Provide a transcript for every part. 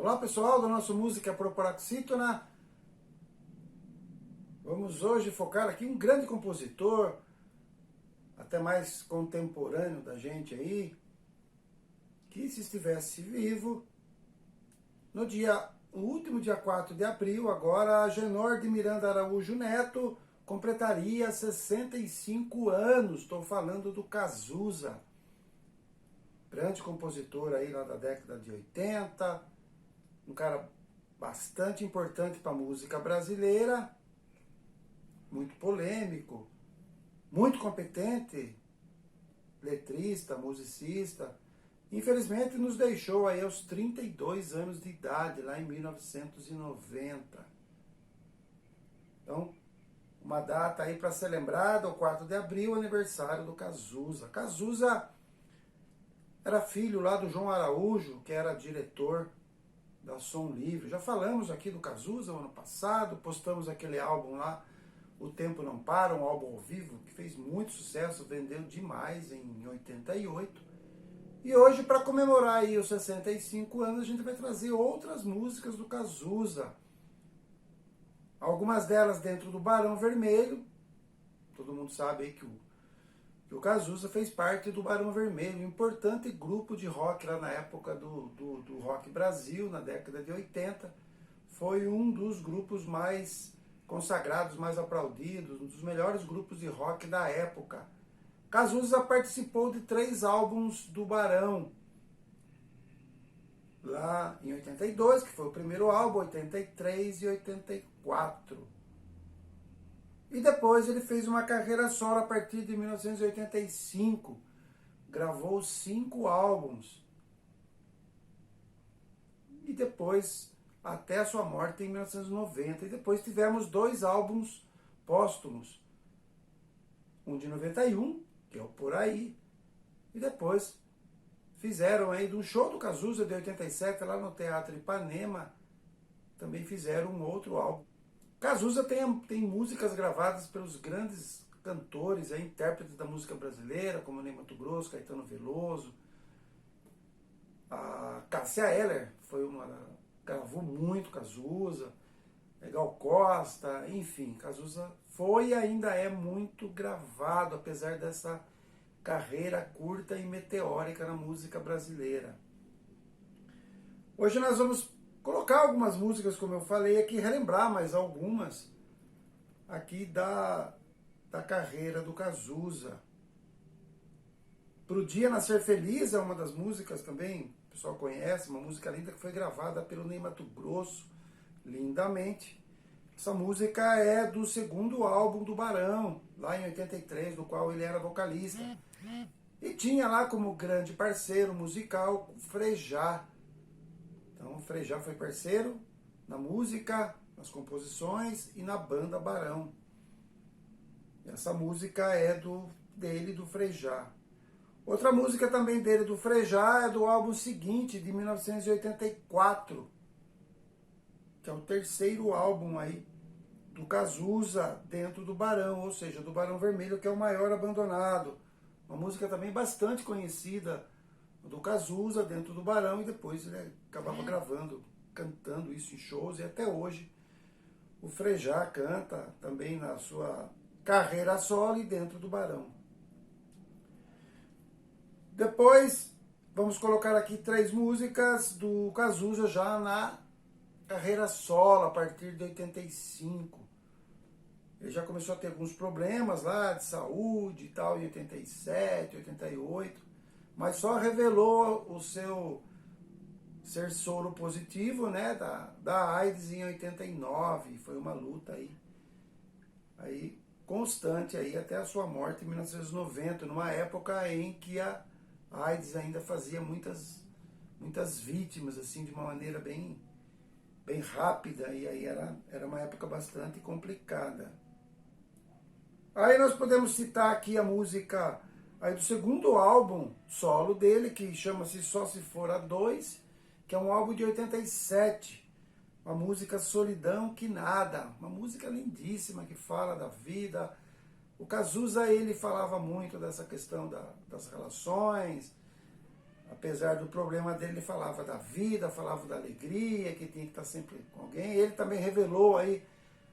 Olá pessoal do nosso Música Proparoxítona. Vamos hoje focar aqui um grande compositor, até mais contemporâneo da gente aí, que se estivesse vivo, no último dia 4 de abril, agora, Agenor de Miranda Araújo Neto completaria 65 anos. Estou falando do Cazuza, grande compositor aí lá da década de 80, um cara bastante importante para a música brasileira, muito polêmico, muito competente, letrista, musicista. Infelizmente nos deixou aí aos 32 anos de idade, lá em 1990. Então, uma data aí para ser lembrada, o 4 de abril, aniversário do Cazuza. Cazuza era filho lá do João Araújo, que era diretor da Som Livre. Já falamos aqui do Cazuza no ano passado, postamos aquele álbum lá, O Tempo Não Para, um álbum ao vivo que fez muito sucesso, vendeu demais em 88. E hoje, para comemorar aí os 65 anos, a gente vai trazer outras músicas do Cazuza. Algumas delas dentro do Barão Vermelho. Todo mundo sabe aí que o Cazuza fez parte do Barão Vermelho, um importante grupo de rock lá na época do Rock Brasil, na década de 80. Foi um dos grupos mais consagrados, mais aplaudidos, um dos melhores grupos de rock da época. Cazuza participou de 3 álbuns do Barão, lá em 82, que foi o primeiro álbum, 83 e 84. E depois ele fez uma carreira solo a partir de 1985. Gravou 5 álbuns. E depois, até a sua morte em 1990. E depois tivemos 2 álbuns póstumos. Um de 91, que é o Por Aí. E depois fizeram aí de um show do Cazuza de 87, lá no Teatro Ipanema. Também fizeram um outro álbum. Cazuza tem músicas gravadas pelos grandes cantores, intérpretes da música brasileira, como Ney Matogrosso, Caetano Veloso. A Cássia Eller gravou muito Cazuza, Gal Costa, enfim, Cazuza foi e ainda é muito gravado, apesar dessa carreira curta e meteórica na música brasileira. Hoje nós vamos colocar algumas músicas, como eu falei aqui, relembrar mais algumas aqui da carreira do Cazuza. Pro Dia Nascer Feliz é uma das músicas também, o pessoal conhece, uma música linda que foi gravada pelo Ney Matogrosso, lindamente. Essa música é do 2º álbum do Barão, lá em 83, do qual ele era vocalista. E tinha lá como grande parceiro musical o Frejá. Então o Frejá foi parceiro na música, nas composições e na banda Barão. Essa música é dele, do Frejá. Outra música também dele, do Frejá, é do álbum seguinte, de 1984, que é o 3º álbum aí do Cazuza dentro do Barão, ou seja, do Barão Vermelho, que é o Maior Abandonado. Uma música também bastante conhecida do Cazuza dentro do Barão, e depois ele acabava gravando, cantando isso em shows, e até hoje o Frejá canta também na sua carreira solo e dentro do Barão. Depois vamos colocar aqui 3 músicas do Cazuza já na carreira solo, a partir de 85. Ele já começou a ter alguns problemas lá de saúde e tal, em 87, 88, mas só revelou o seu ser soro positivo, né, da AIDS em 89. Foi uma luta aí constante aí até a sua morte em 1990, numa época em que a AIDS ainda fazia muitas vítimas, assim, de uma maneira bem rápida, e aí era uma época bastante complicada. Aí nós podemos citar aqui a música aí do 2º álbum solo dele, que chama-se Só Se For a 2, que é um álbum de 87, uma música Solidão Que Nada, uma música lindíssima que fala da vida. O Cazuza, ele falava muito dessa questão das relações, Apesar do problema dele, ele falava da vida, falava da alegria, que tinha que estar sempre com alguém. Ele também revelou aí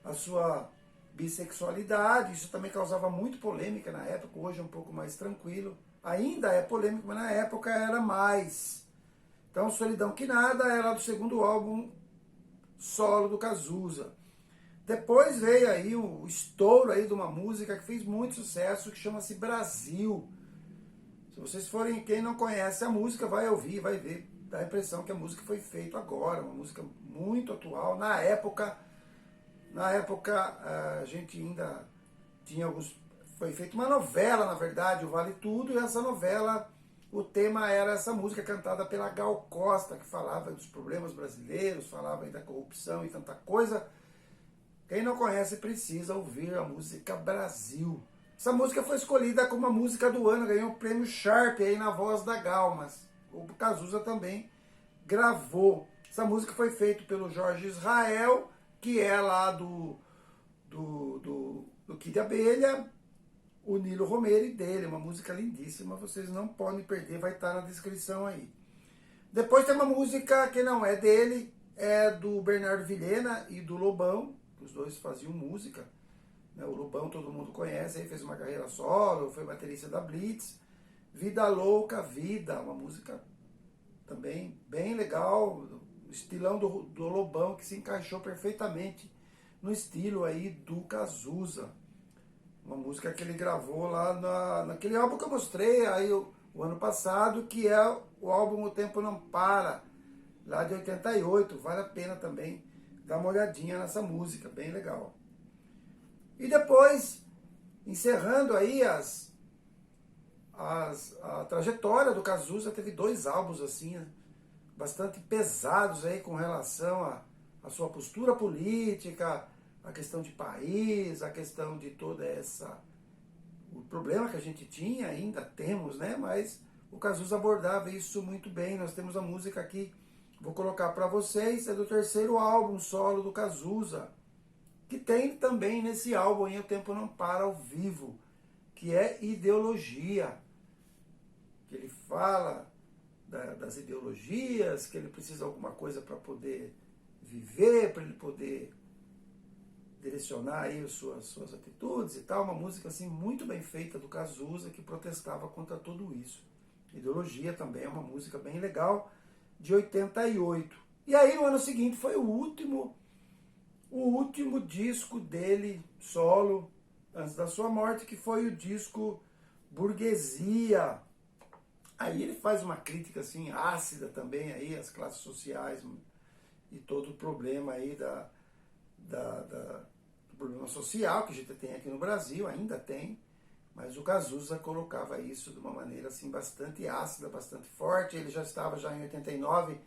a sua bissexualidade, isso também causava muito polêmica na época, hoje é um pouco mais tranquilo. Ainda é polêmico, mas na época era mais. Então, Solidão Que Nada era do segundo álbum solo do Cazuza. Depois veio aí o estouro aí de uma música que fez muito sucesso, que chama-se Brasil. Se vocês forem, quem não conhece a música, vai ouvir, vai ver, dá a impressão que a música foi feita agora, uma música muito atual. Na época a gente ainda tinha alguns... Foi feita uma novela, na verdade, o Vale Tudo, e essa novela, o tema era essa música cantada pela Gal Costa, que falava dos problemas brasileiros, falava aí da corrupção e tanta coisa. Quem não conhece precisa ouvir a música Brasil. Essa música foi escolhida como a música do ano, ganhou o prêmio Sharp aí na voz da Gal, mas o Cazuza também gravou. Essa música foi feita pelo Jorge Israel, que é lá do Kid Abelha, o Nilo Romero e dele. Uma música lindíssima, vocês não podem perder, vai estar na descrição aí. Depois tem uma música que não é dele, é do Bernardo Vilhena e do Lobão. Os dois faziam música. O Lobão todo mundo conhece, aí fez uma carreira solo, foi baterista da Blitz. Vida Louca, Vida, uma música também bem legal, estilão do Lobão, que se encaixou perfeitamente no estilo aí do Cazuza. Uma música que ele gravou lá naquele álbum que eu mostrei aí o ano passado, que é o álbum O Tempo Não Para, lá de 88, vale a pena também dar uma olhadinha nessa música, bem legal. E depois, encerrando aí a trajetória do Cazuza, teve 2 álbuns assim, bastante pesados aí com relação à sua postura política, a questão de país, a questão de toda o problema que a gente tinha, ainda temos, né? Mas o Cazuza abordava isso muito bem. Nós temos a música aqui, vou colocar para vocês, é do 3º álbum solo do Cazuza, que tem também nesse álbum aí O Tempo Não Para ao vivo, que é Ideologia, que ele fala das ideologias, que ele precisa de alguma coisa para poder viver, para ele poder direcionar aí suas atitudes e tal. Uma música assim muito bem feita do Cazuza, que protestava contra tudo isso. Ideologia também é uma música bem legal, de 88. E aí no ano seguinte foi o último disco dele solo, antes da sua morte, que foi o disco Burguesia. Aí ele faz uma crítica assim ácida também aí às classes sociais e todo o problema aí do problema social que a gente tem aqui no Brasil, ainda tem, mas o Cazuza colocava isso de uma maneira assim bastante ácida, bastante forte. Ele já estava em 89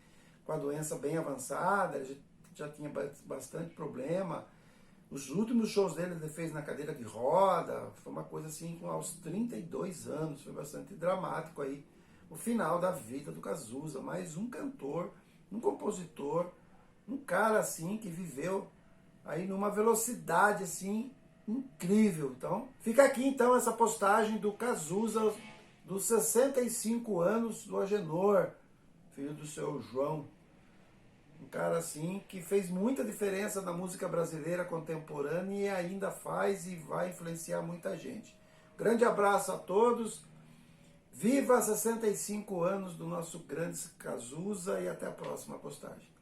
com a doença bem avançada, ele já tinha bastante problema. Os últimos shows dele ele fez na cadeira de roda, foi uma coisa assim, aos 32 anos, foi bastante dramático aí, o final da vida do Cazuza. Mais um cantor, um compositor, um cara assim que viveu aí numa velocidade assim incrível. Então, fica aqui então essa postagem do Cazuza, dos 65 anos do Agenor, filho do seu João. Um cara assim que fez muita diferença na música brasileira contemporânea e ainda faz e vai influenciar muita gente. Grande abraço a todos. Viva 65 anos do nosso grande Cazuza e até a próxima postagem.